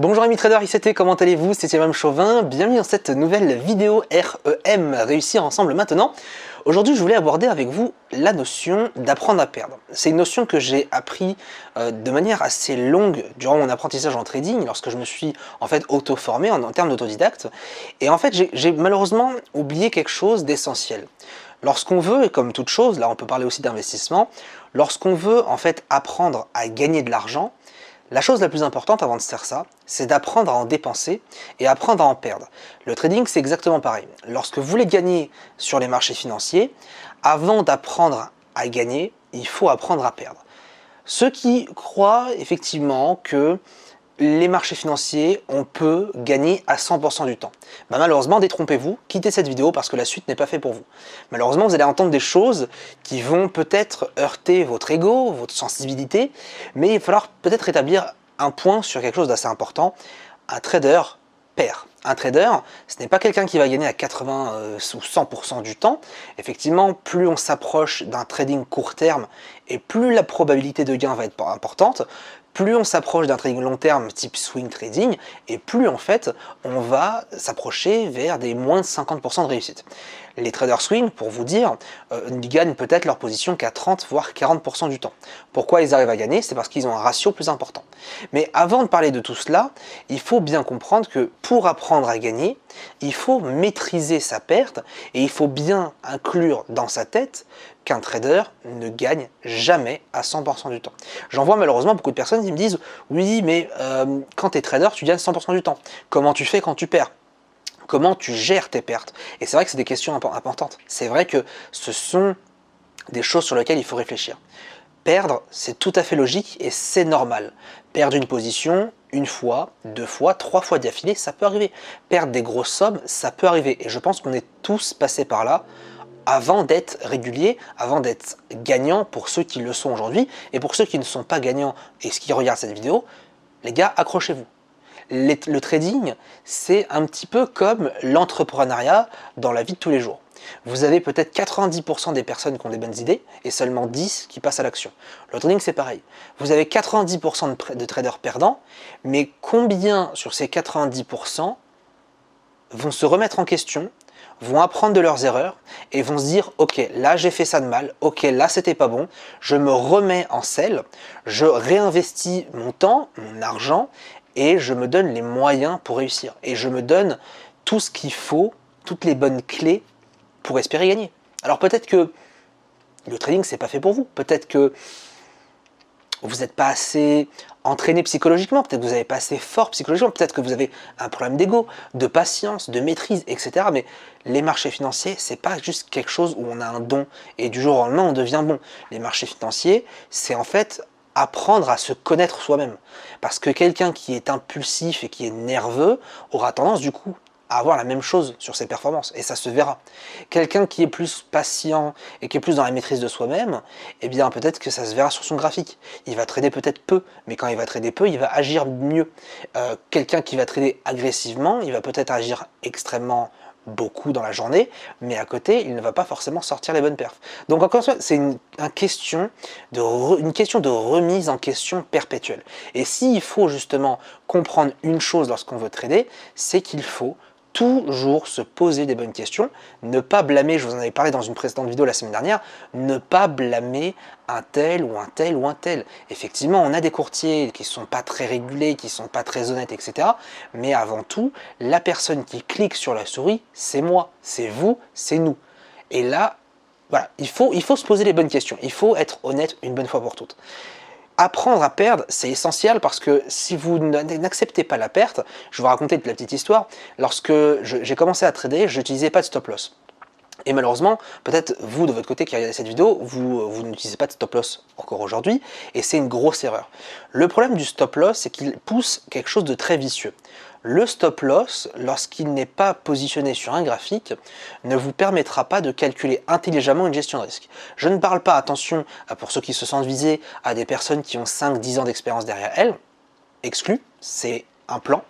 Bonjour amis traders ICT, comment allez-vous? C'est Thiago Chauvin, bienvenue dans cette nouvelle vidéo REM, réussir ensemble maintenant. Aujourd'hui je voulais aborder avec vous la notion d'apprendre à perdre. C'est une notion que j'ai appris de manière assez longue durant mon apprentissage en trading, lorsque je me suis en fait auto-formé en termes d'autodidacte. Et en fait j'ai malheureusement oublié quelque chose d'essentiel. Lorsqu'on veut, et comme toute chose, là on peut parler aussi d'investissement, lorsqu'on veut en fait apprendre à gagner de l'argent, la chose la plus importante avant de faire ça, c'est d'apprendre à en dépenser et apprendre à en perdre. Le trading, c'est exactement pareil. Lorsque vous voulez gagner sur les marchés financiers, avant d'apprendre à gagner, il faut apprendre à perdre. Ceux qui croient effectivement que les marchés financiers, on peut gagner à 100% du temps. Malheureusement, détrompez-vous, quittez cette vidéo parce que la suite n'est pas faite pour vous. Malheureusement, vous allez entendre des choses qui vont peut-être heurter votre ego, votre sensibilité, mais il va falloir peut-être établir un point sur quelque chose d'assez important. Un trader perd. Un trader, ce n'est pas quelqu'un qui va gagner à 80 ou 100% du temps. Effectivement, plus on s'approche d'un trading court terme et plus la probabilité de gain va être importante, plus on s'approche d'un trading long terme type swing trading, et plus en fait on va s'approcher vers des moins de 50% de réussite. Les traders swing, pour vous dire, ils gagnent peut-être leur position qu'à 30 voire 40% du temps. Pourquoi ils arrivent à gagner? C'est parce qu'ils ont un ratio plus important. Mais avant de parler de tout cela, il faut bien comprendre que pour apprendre à gagner, il faut maîtriser sa perte et il faut bien inclure dans sa tête qu'un trader ne gagne jamais à 100% du temps. J'en vois malheureusement beaucoup de personnes qui me disent « Oui, mais quand tu es trader, tu gagnes 100% du temps. Comment tu fais quand tu perds ? Comment tu gères tes pertes ?» Et c'est vrai que c'est des questions importantes. C'est vrai que ce sont des choses sur lesquelles il faut réfléchir. Perdre, c'est tout à fait logique et c'est normal. Perdre une position, une fois, deux fois, trois fois d'affilée, ça peut arriver. Perdre des grosses sommes, ça peut arriver. Et je pense qu'on est tous passés par là avant d'être réguliers, avant d'être gagnants pour ceux qui le sont aujourd'hui. Et pour ceux qui ne sont pas gagnants et ceux qui regardent cette vidéo, les gars, accrochez-vous. Le trading, c'est un petit peu comme l'entrepreneuriat dans la vie de tous les jours. Vous avez peut-être 90% des personnes qui ont des bonnes idées et seulement 10 qui passent à l'action. Le trading, c'est pareil. Vous avez 90% de traders perdants, mais combien sur ces 90% vont se remettre en question, vont apprendre de leurs erreurs et vont se dire « Ok, là j'ai fait ça de mal, ok, là c'était pas bon, je me remets en selle, je réinvestis mon temps, mon argent et je me donne les moyens pour réussir. Et je me donne tout ce qu'il faut, toutes les bonnes clés pour espérer gagner. » Alors peut-être que le trading c'est pas fait pour vous, peut-être que vous n'êtes pas assez entraîné psychologiquement, peut-être que vous n'êtes pas assez fort psychologiquement, peut-être que vous avez un problème d'ego, de patience, de maîtrise, etc. Mais les marchés financiers, c'est pas juste quelque chose où on a un don et du jour au lendemain on devient bon. Les marchés financiers, c'est en fait apprendre à se connaître soi-même. Parce que quelqu'un qui est impulsif et qui est nerveux aura tendance du coup à avoir la même chose sur ses performances, et ça se verra. Quelqu'un qui est plus patient et qui est plus dans la maîtrise de soi-même, eh bien peut-être que ça se verra sur son graphique. Il va trader peut-être peu, mais quand il va trader peu, il va agir mieux. Quelqu'un qui va trader agressivement, il va peut-être agir extrêmement beaucoup dans la journée, mais à côté, il ne va pas forcément sortir les bonnes perfs. Donc encore une fois, c'est une question de remise en question perpétuelle. Et s'il faut justement comprendre une chose lorsqu'on veut trader, c'est qu'il faut toujours se poser des bonnes questions, ne pas blâmer, je vous en avais parlé dans une précédente vidéo la semaine dernière, ne pas blâmer un tel ou un tel ou un tel. Effectivement, on a des courtiers qui ne sont pas très régulés, qui ne sont pas très honnêtes, etc. Mais avant tout, la personne qui clique sur la souris, c'est moi, c'est vous, c'est nous. Et là, voilà, il faut se poser les bonnes questions, il faut être honnête une bonne fois pour toutes. Apprendre à perdre, c'est essentiel parce que si vous n'acceptez pas la perte, je vais vous raconter la petite histoire, lorsque j'ai commencé à trader, je n'utilisais pas de stop loss. Et malheureusement, peut-être vous de votre côté qui regardez cette vidéo, vous n'utilisez pas de stop loss encore aujourd'hui, et c'est une grosse erreur. Le problème du stop loss, c'est qu'il pousse quelque chose de très vicieux. Le stop loss, lorsqu'il n'est pas positionné sur un graphique, ne vous permettra pas de calculer intelligemment une gestion de risque. Je ne parle pas, attention, pour ceux qui se sentent visés, à des personnes qui ont 5-10 ans d'expérience derrière elles, exclu, c'est un plan.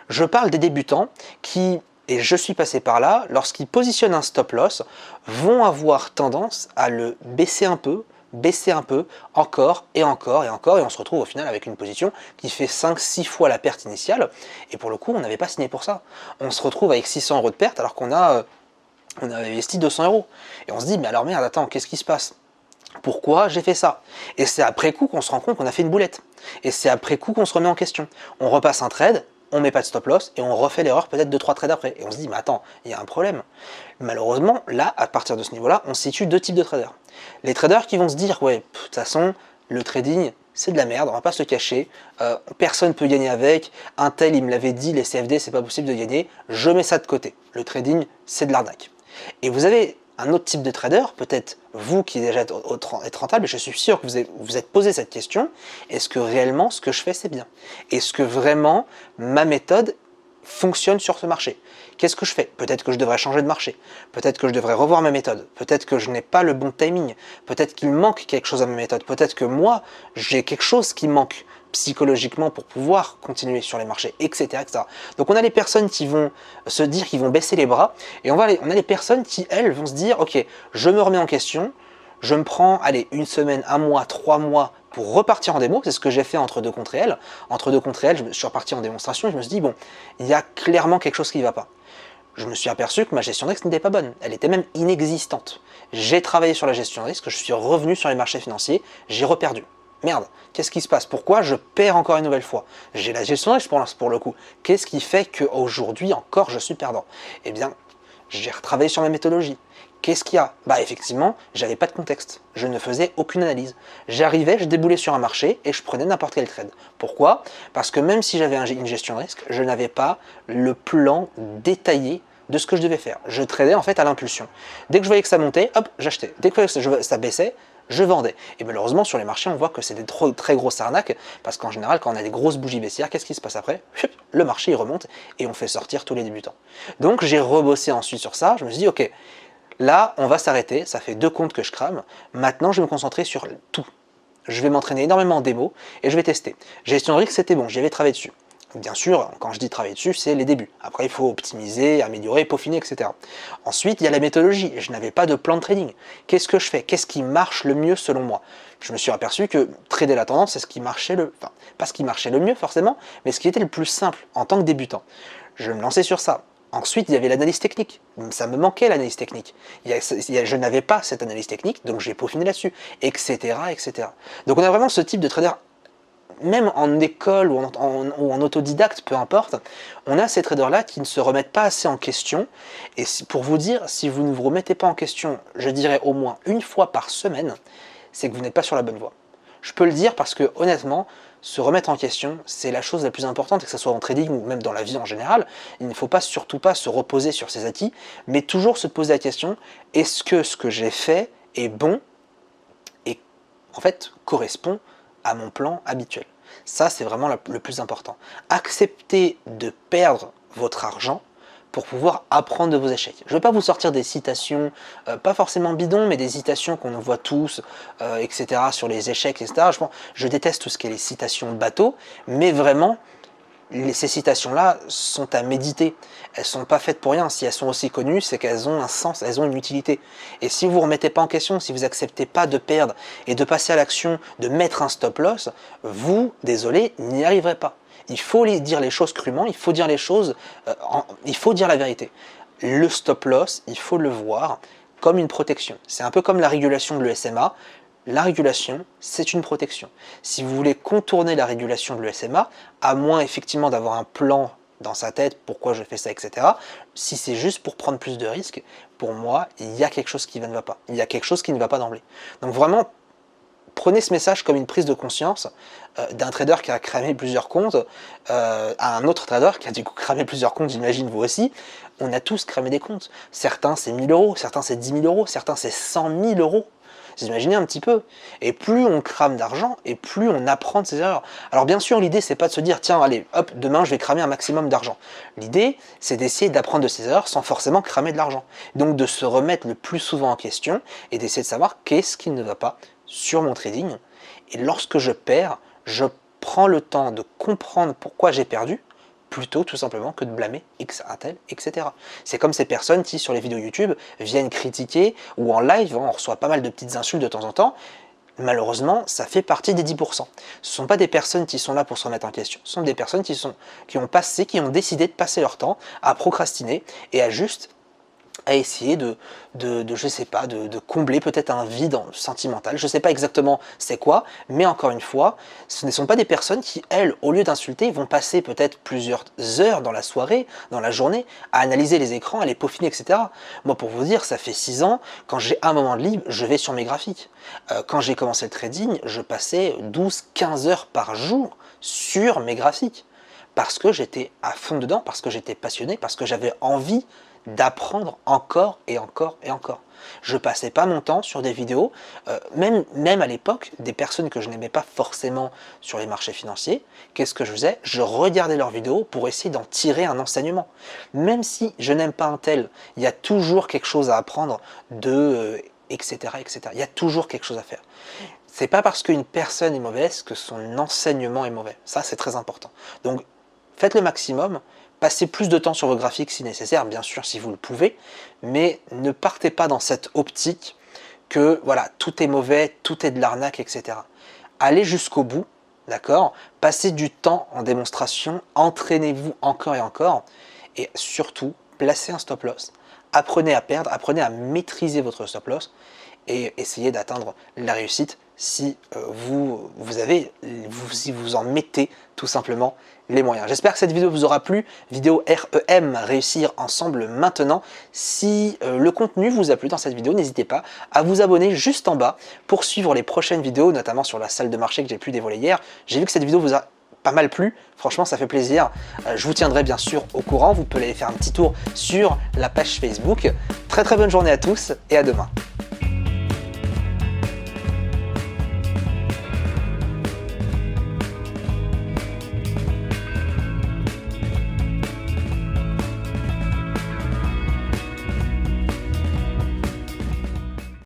Je parle des débutants qui, et je suis passé par là, lorsqu'ils positionnent un stop loss, vont avoir tendance à le baisser un peu, baisser un peu, encore et encore et encore, et on se retrouve au final avec une position qui fait 5-6 fois la perte initiale, et pour le coup on n'avait pas signé pour ça. On se retrouve avec 600 € de perte alors qu'on a investi 200 €. Et on se dit, mais alors merde, attends, qu'est-ce qui se passe? Pourquoi j'ai fait ça? Et c'est après coup qu'on se rend compte qu'on a fait une boulette. Et c'est après coup qu'on se remet en question. On repasse un trade, on met pas de stop loss, et on refait l'erreur peut-être 2-3 trades après. Et on se dit, mais attends, il y a un problème. Malheureusement, là, à partir de ce niveau-là, on situe deux types de traders. Les traders qui vont se dire, ouais, de toute façon, le trading, c'est de la merde, on va pas se le cacher, personne ne peut gagner avec, un tel il me l'avait dit, les CFD c'est pas possible de gagner, je mets ça de côté. Le trading, c'est de l'arnaque. Et vous avez un autre type de trader, peut-être vous qui déjà êtes rentable, et je suis sûr que vous êtes posé cette question, est-ce que réellement ce que je fais c'est bien? Est-ce que vraiment ma méthode fonctionne sur ce marché? Qu'est-ce que je fais? Peut-être que je devrais changer de marché, peut-être que je devrais revoir ma méthode, peut-être que je n'ai pas le bon timing, peut-être qu'il manque quelque chose à ma méthode, peut-être que moi j'ai quelque chose qui manque psychologiquement pour pouvoir continuer sur les marchés, etc., etc. Donc on a les personnes qui vont se dire qu'ils vont baisser les bras, et on a les personnes qui, elles, vont se dire, ok, je me remets en question, je me prends, allez, une semaine, un mois, 3 mois pour repartir en démo, c'est ce que j'ai fait entre deux contre réels. Entre deux contre réels, je suis reparti en démonstration, et je me suis dit, bon, il y a clairement quelque chose qui ne va pas. Je me suis aperçu que ma gestion de risque n'était pas bonne, elle était même inexistante. J'ai travaillé sur la gestion de risque, je suis revenu sur les marchés financiers, j'ai reperdu. Merde, qu'est-ce qui se passe? Pourquoi je perds encore une nouvelle fois? J'ai la gestion de risque pour le coup. Qu'est-ce qui fait qu'aujourd'hui encore je suis perdant? Eh bien, j'ai retravaillé sur ma méthodologie. Qu'est-ce qu'il y a? Bah effectivement, j'avais pas de contexte. Je ne faisais aucune analyse. J'arrivais, je déboulais sur un marché et je prenais n'importe quel trade. Pourquoi? Parce que même si j'avais une gestion de risque, je n'avais pas le plan détaillé de ce que je devais faire. Je tradais en fait à l'impulsion. Dès que je voyais que ça montait, hop, j'achetais. Dès que ça baissait, je vendais. Et malheureusement, sur les marchés, on voit que c'est des très grosses arnaques, parce qu'en général, quand on a des grosses bougies baissières, qu'est-ce qui se passe après? Le marché, il remonte, et on fait sortir tous les débutants. Donc, j'ai rebossé ensuite sur ça, je me suis dit, ok, là, on va s'arrêter, ça fait 2 comptes que je crame, maintenant, je vais me concentrer sur tout. Je vais m'entraîner énormément en démo, et je vais tester. Gestion de risque, c'était bon, j'y avais travaillé dessus. Bien sûr, quand je dis travailler dessus, c'est les débuts. Après, il faut optimiser, améliorer, peaufiner, etc. Ensuite, il y a la méthodologie. Je n'avais pas de plan de trading. Qu'est-ce que je fais? Qu'est-ce qui marche le mieux selon moi? Je me suis aperçu que trader la tendance, c'est ce qui marchait pas ce qui marchait le mieux forcément, mais ce qui était le plus simple en tant que débutant. Je me lançais sur ça. Ensuite, il y avait l'analyse technique. Ça me manquait l'analyse technique. Je n'avais pas cette analyse technique, donc j'ai peaufiné là-dessus, etc., etc. Donc on a vraiment ce type de trader. Même en école ou en autodidacte, peu importe, on a ces traders-là qui ne se remettent pas assez en question. Et pour vous dire, si vous ne vous remettez pas en question, je dirais au moins une fois par semaine, c'est que vous n'êtes pas sur la bonne voie. Je peux le dire parce que honnêtement, se remettre en question, c'est la chose la plus importante, que ce soit en trading ou même dans la vie en général. Il ne faut surtout pas se reposer sur ses acquis, mais toujours se poser la question, est-ce que ce que j'ai fait est bon et en fait correspond à mon plan habituel? Ça, c'est vraiment le plus important. Acceptez de perdre votre argent pour pouvoir apprendre de vos échecs. Je ne vais pas vous sortir des citations, pas forcément bidons, mais des citations qu'on voit tous, etc., sur les échecs, etc. Je déteste tout ce qui est les citations de bateau, mais vraiment, ces citations-là sont à méditer. Elles ne sont pas faites pour rien. Si elles sont aussi connues, c'est qu'elles ont un sens, elles ont une utilité. Et si vous ne remettez pas en question, si vous n'acceptez pas de perdre et de passer à l'action, de mettre un stop loss, vous, désolé, n'y arriverez pas. Il faut dire les choses crûment, il faut dire les choses, il faut dire la vérité. Le stop loss, il faut le voir comme une protection. C'est un peu comme la régulation de l'ESMA. La régulation, c'est une protection. Si vous voulez contourner la régulation de l'ESMA, à moins effectivement d'avoir un plan dans sa tête, pourquoi je fais ça, etc. Si c'est juste pour prendre plus de risques, pour moi, il y a quelque chose qui ne va pas. Il y a quelque chose qui ne va pas d'emblée. Donc vraiment, prenez ce message comme une prise de conscience d'un trader qui a cramé plusieurs comptes à un autre trader qui a du coup cramé plusieurs comptes, j'imagine vous aussi. On a tous cramé des comptes. Certains c'est 1000 €, certains c'est 10 000 €, certains c'est 100 000 €. Vous imaginez un petit peu. Et plus on crame d'argent, et plus on apprend de ses erreurs. Alors bien sûr, l'idée, c'est pas de se dire, tiens, allez, hop, demain, je vais cramer un maximum d'argent. L'idée, c'est d'essayer d'apprendre de ses erreurs sans forcément cramer de l'argent. Donc de se remettre le plus souvent en question, et d'essayer de savoir qu'est-ce qui ne va pas sur mon trading. Et lorsque je perds, je prends le temps de comprendre pourquoi j'ai perdu, plutôt tout simplement que de blâmer X, un tel, etc. C'est comme ces personnes qui, sur les vidéos YouTube, viennent critiquer, ou en live, on reçoit pas mal de petites insultes de temps en temps, Malheureusement, ça fait partie des 10%. Ce ne sont pas des personnes qui sont là pour se remettre en question. Ce sont des personnes qui ont décidé de passer leur temps à procrastiner et à essayer je sais pas, de combler peut-être un vide sentimental. Je ne sais pas exactement c'est quoi, mais encore une fois, ce ne sont pas des personnes qui, elles, au lieu d'insulter, vont passer peut-être plusieurs heures dans la soirée, dans la journée, à analyser les écrans, à les peaufiner, etc. Moi, pour vous dire, ça fait 6 ans, quand j'ai un moment de libre, je vais sur mes graphiques. Quand j'ai commencé le trading, je passais 12-15 heures par jour sur mes graphiques. Parce que j'étais à fond dedans, parce que j'étais passionné, parce que j'avais envie d'apprendre encore et encore et encore. Je passais pas mon temps sur des vidéos, même à l'époque, des personnes que je n'aimais pas forcément sur les marchés financiers, qu'est-ce que je faisais? Je regardais leurs vidéos pour essayer d'en tirer un enseignement. Même si je n'aime pas un tel, il y a toujours quelque chose à apprendre etc., etc. Il y a toujours quelque chose à faire. C'est pas parce qu'une personne est mauvaise que son enseignement est mauvais. Ça, c'est très important. Donc, faites le maximum. Passez plus de temps sur vos graphiques si nécessaire, bien sûr si vous le pouvez, mais ne partez pas dans cette optique que voilà, tout est mauvais, tout est de l'arnaque, etc. Allez jusqu'au bout, d'accord? Passez du temps en démonstration, entraînez-vous encore et encore, et surtout, placez un stop loss. Apprenez à perdre, apprenez à maîtriser votre stop loss, et essayez d'atteindre la réussite si si vous en mettez tout simplement les moyens. J'espère que cette vidéo vous aura plu. Vidéo REM, réussir ensemble maintenant. Si le contenu vous a plu dans cette vidéo, n'hésitez pas à vous abonner juste en bas pour suivre les prochaines vidéos, notamment sur la salle de marché que j'ai pu dévoiler hier. J'ai vu que cette vidéo vous a pas mal plu, franchement ça fait plaisir. Je vous tiendrai bien sûr au courant, vous pouvez aller faire un petit tour sur la page Facebook. Très bonne journée à tous et à demain.